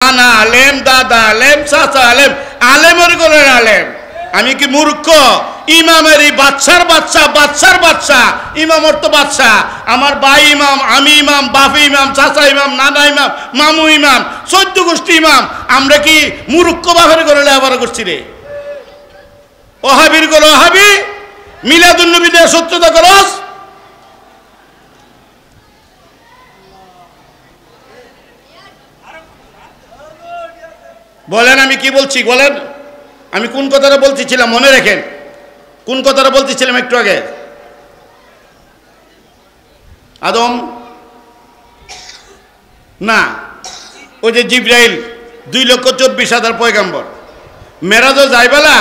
নানা আলেম, দাদা আলেম, চাচা আলেম, আলেমের ঘরের আলেম। আমি কি মূর্খ? ইমামেরই বাচ্চার বাচ্চা, বাচ্চার বাচ্চা, ইমামর তো বাচ্চা। আমার ভাই ইমাম, আমি ইমাম, বাপে ইমাম, চাচা ইমাম, নানা ইমাম, মামু ইমাম, 14 গোষ্ঠী ইমাম। আমরা কি মূর্খ বাপের ঘরে লেখাপড়া করছি রে? ওহাবির ঘরে ওহাবি, মিলাদুন নবী দিয়ে সত্যতা করস। বলেন আমি কি বলছি বলেন? আমি কোন কথাটা বলতেছিলাম মনে রাখেন? কোন কথাটা বলতেছিলাম একটু আগে? আদম না, ওই যে জিব্রাইল 2,24,000 পয়গাম্বর মেরাজও যাইবেলা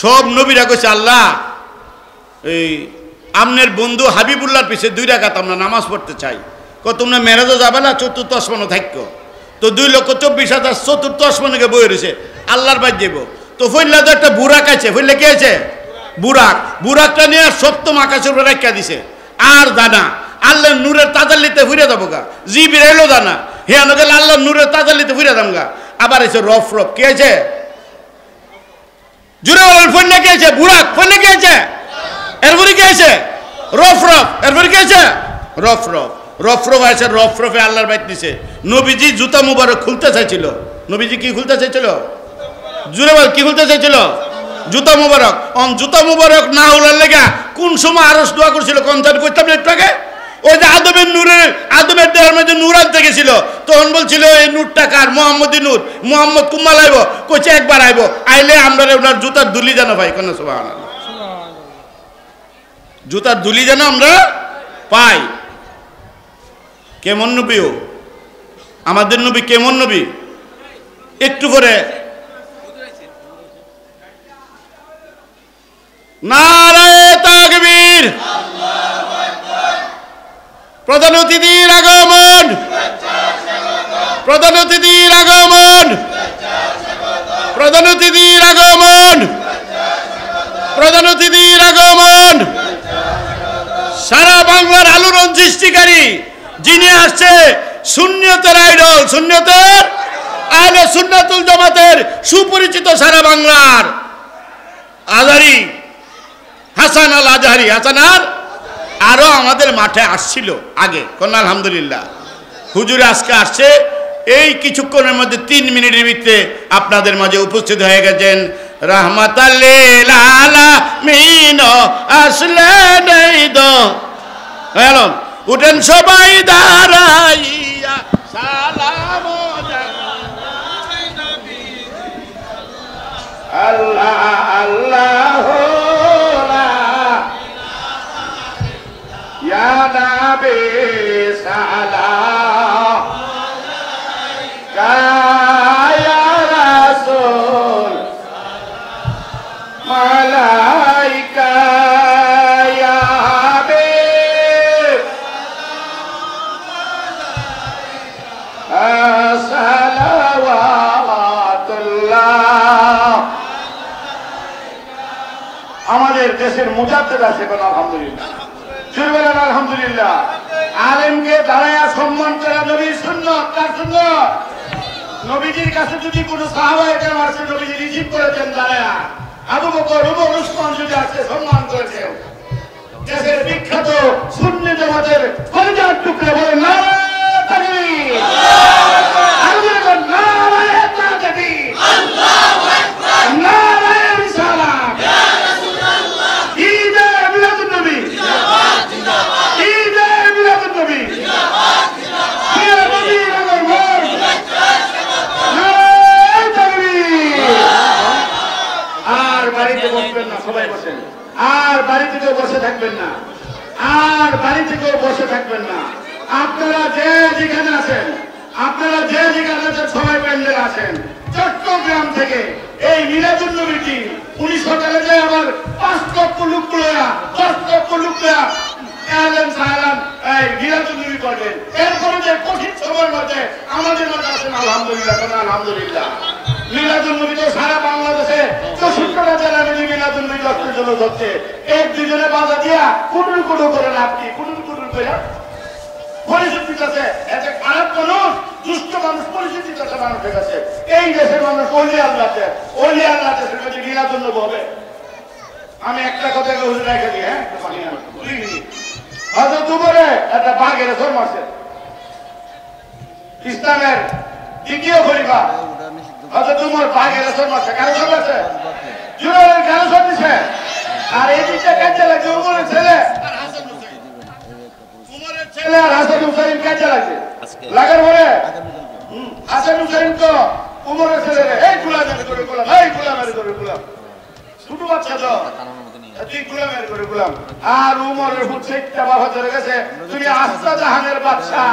সব নবীরা কইছে আল্লাহ এই আমনের বন্ধু হাবিবুল্লাহর পিছে 2 রাকাত আমরা নামাজ পড়তে চাই। তোমরা মেরাজও যাবেলা 4th আসমানে থাকো। তো 2,24,000 4th আসমানে বই রয়েছে আল্লাহর বাদ যাব। তো ফইল্লা তো একটা বুরাক আছে, ফইল্লা কি আছে? বুরাক। বুরাকটা নিয়ে 7ম আকাশের উপরে রাখা দিছে। আর দানা আল্লাহর নূরের তাজাল্লিতে ফিরে যাবো গা। জিবরাইলও দানা হে আনকে আল্লাহর নূরের তাজাল্লিতে ফিরে যাম গা। আবার এসে রফ রফ কি আছে? জুড়ে বলেন ফইল্লা কি আছে? বুরাক। ফইল্লা কি আছে? এরপরে কি আছে? রফ রফ। এরপরে কি আছে? রফ রফ। রফ রফ আছে, রফ রফে আল্লাহর বাইত দিছে। নবীজি জুতা মুবারক খুলতে চাইছিল। নবীজি কি খুলতে চাইছিল? জুড়ে বল কি খুলতে চাইছিল? জুতা মুবারক। জুতা মুবারক না হওয়ার লেগা কোন সময় আরশ দোয়া করছিল? কনসার্ট করতাম একটু আগে। ওই যে আদমের নূরের, আদমের দেহের মধ্যে নূর আনতে গেছিল, তখন বলছিল এই নূরটা কার? মোহাম্মদী নূর। মোহাম্মদ কুম্মাল আইব, কইছে একবার আইব, আইলে আমরা ওনার জুতার দুলি যেন পাই। কেন সুবহানাল্লাহ, জুতার দুলি যেন আমরা পাই। কেমন নবীও আমাদের নবী, কেমন নবী? একটু করে নারায়ে তাকবীর, প্রধান অতিথির আগমন, প্রধান অতিথির আগমন, প্রধান অতিথির আগমন, প্রধান অতিথির আগমন। সারা বাংলার আলোড়ন সৃষ্টিকারী যিনি আসছে, সুন্নিয়তের আইডল, সুন্নিয়তের আহলে সুন্নাতুল জামাতের সুপরিচিত সারা বাংলার আজহারি হাসান আল আজহারি। হাসান আরো আমাদের মাঠে আসছিল আগে। কোন আলহামদুলিল্লাহ, হুজুর আজকে আসছে। এই কিছুক্ষণের মধ্যে 3 মিনিটের ভিতরে আপনাদের মাঝে উপস্থিত হয়ে গেছেন। রাহমাতাল লিল আলামিন আসলেন এই দো। হ্যালো, উঠেন সবাই দাঁড়াইয়া সালাম আল্লাহ আল্লাহ ইয়া নবী সালাম ইয়া রাসূল মালাইকা ইয়া হাবিব সালাওয়াতুল্লাহ। আমাদের দেশের মুজাদ্দিদ আছে কোন আলহামদুলিল্লাহ, শুরু করেন আলহামদুলিল্লাহ। আলেমকে দাঁড়ায়া সম্মান করা নবীর সুন্নাত। তার সুন্নাত নবীজির কাছে যদি কোনো সাহাবায়ে কেরাম আসে, নবীজি রিসিভ করেছেন দাঁড়ায়া। আবু বকর, ওমর, উসমান যদি আসে সম্মান করেছেন। দেশের বিখ্যাত সুন্নি জামাতের কলিজার টুকরা বলেন নারায়ে তাকবীর, নারায়ে তাকবীর, আল্লাহু আকবার, নারায়ে রিসালাত, ইয়া রাসূলুল্লাহ, ঈদে মিলাদুন নবী, জিন্দাবাদ জিন্দাবাদ, ঈদে মিলাদুন নবী, জিন্দাবাদ জিন্দাবাদ, ইয়া নবীর আগমন, নারায়ে তাকবীর। আর বাড়িতে বসবেন না, সবাই বসেন। আর বাড়িতে কেউ বসে থাকবেন না, আর বাড়িতে কেউ বসে থাকবেন না। আপনারা যে যেখানে আছেন, আপনারা যে যেখানে আছেন সবাই প্যান্ডেল আছেন। চট্টগ্রাম থেকে এই মিলাদুন নবীটি 19 সকালে যায় আবার 5 লক্ষ লোক লয়া, 10 লক্ষ লোক লয়া আলেম সালাম এই মিলাদুন নবী করবেন। এরপরে যে কঠিন সময়ের মধ্যে আমাদের মধ্যে আছেন আলহামদুলিল্লাহ, আলহামদুলিল্লাহ। মিলাদুন নবী তো সারা বাংলাদেশে 64টা জেলায় মিলাদুন নবী লক্ষের জন্য হচ্ছে। 1-2 জনে বাজা দিয়া কুটুর কুটুর করেন আপনি, কুটুর কুটুর করে পরিচিত দিতেছে, এত খারাপ মানুষ, দুষ্ট মানুষ পরিচিত দিতেছে মানুষের কাছে। এই দেশের মানুষ অলি আল্লাহতে দেশের কাছে নিরাজন্য হবে। আমি একটা কথা হুজুর রেখে দিই, হ্যাঁ, হয়তো দুপুরে একটা বাঘের জন্ম আছে, ইসলামের দ্বিতীয় খলিফা হয়তো তোমার বাঘের জন্ম আছে, কারো জন্ম আছে, জুরাইলের কারো জন্ম দিছে। আর এই দিকটা কাজে লাগছে উমরের ছেলে আর হাসান হুসাইন কাজে লাগছে, লাগার পরে হাসান হুসাইন তো উমরের ছেলে, এই গুলামের করে গুলাম, এই গুলামের করে গুলাম, ছোট বাচ্চা তো তুই গুলামের করে গুলাম। আর উমরের হুসাইনটা বাবা ধরে গেছে, তুমি আস্তা জাহানের বাদশা,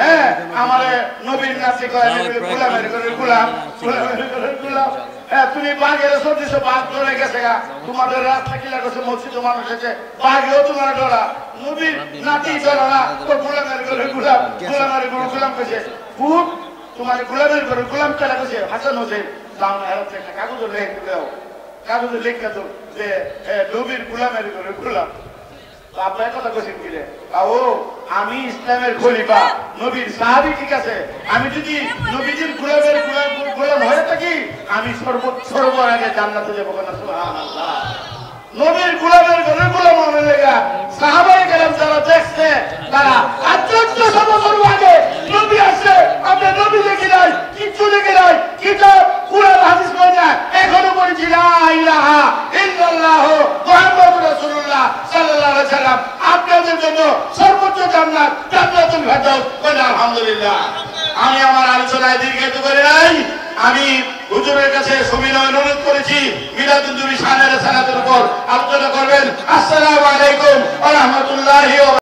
হ্যাঁ, আমারে নবীর নাতি করে গুলামের করে গুলাম, গুলামের করে গুলাম। হ্যাঁ, তুমি বাঘের সর্দিছো, বাঘ ধরে গেছে গা, তোমাদের রাস্তা কিলা করছে, মসজিদ মানুষ আছে, বাঘেও তোমার ডরা, নবীর নাতি ডরা না, তো গুলামের করে গুলাম, গুলামের করে গুলাম কেছে, খুব তোমার গুলামের করে গুলাম কেনা কেছে। হাসান হোসেন দাও না, একটা কাগজ লেখে দাও, কাগজে লেখা তো যে নবীর গুলামের করে গুলাম। আপনার কথা কইছেন কি রে? ও আমি ইসলামের খলিফা, নবীর সাহাবী, ঠিক আছে, আমি যদি নবীজির গোলাম হয়ে থাকি, আমি সর্বর আগে জান্নাতে যাবো না। সুবহানাল্লাহ। নবীর গোলামের ঘরে গোলাম হওয়ার লেগা সাহাবায়ে কেরাম যারা দেখছে, তারা আশ্চর্য সমাজের আগে নবী আসছে, আমরা নবী দেখি নাই, কিচ্ছু দেখি নাই, কিতাব কুরআন হাদিস পড়ি না, এখনো পড়ছি লা ইলাহা ইল্লাল্লাহ মুহাম্মাদুর রাসূলুল্লাহ সাল্লাল্লাহু আলাইহি সাল্লাম। আপনাদের জন্য সর্বোচ্চ জান্নাত, জান্নাতুল ফেরদাউস। বলেন আলহামদুলিল্লাহ। আমি আমার আলোচনায় দীর্ঘায়িত করে নাই, আমি হুজুরের কাছে সবিনয় অনুরোধ করেছি মিলাদুন নবী শানের সালাতের উপর আলোচনা করবেন। আসসালামু আলাইকুম ওয়া রাহমাতুল্লাহি ওয়া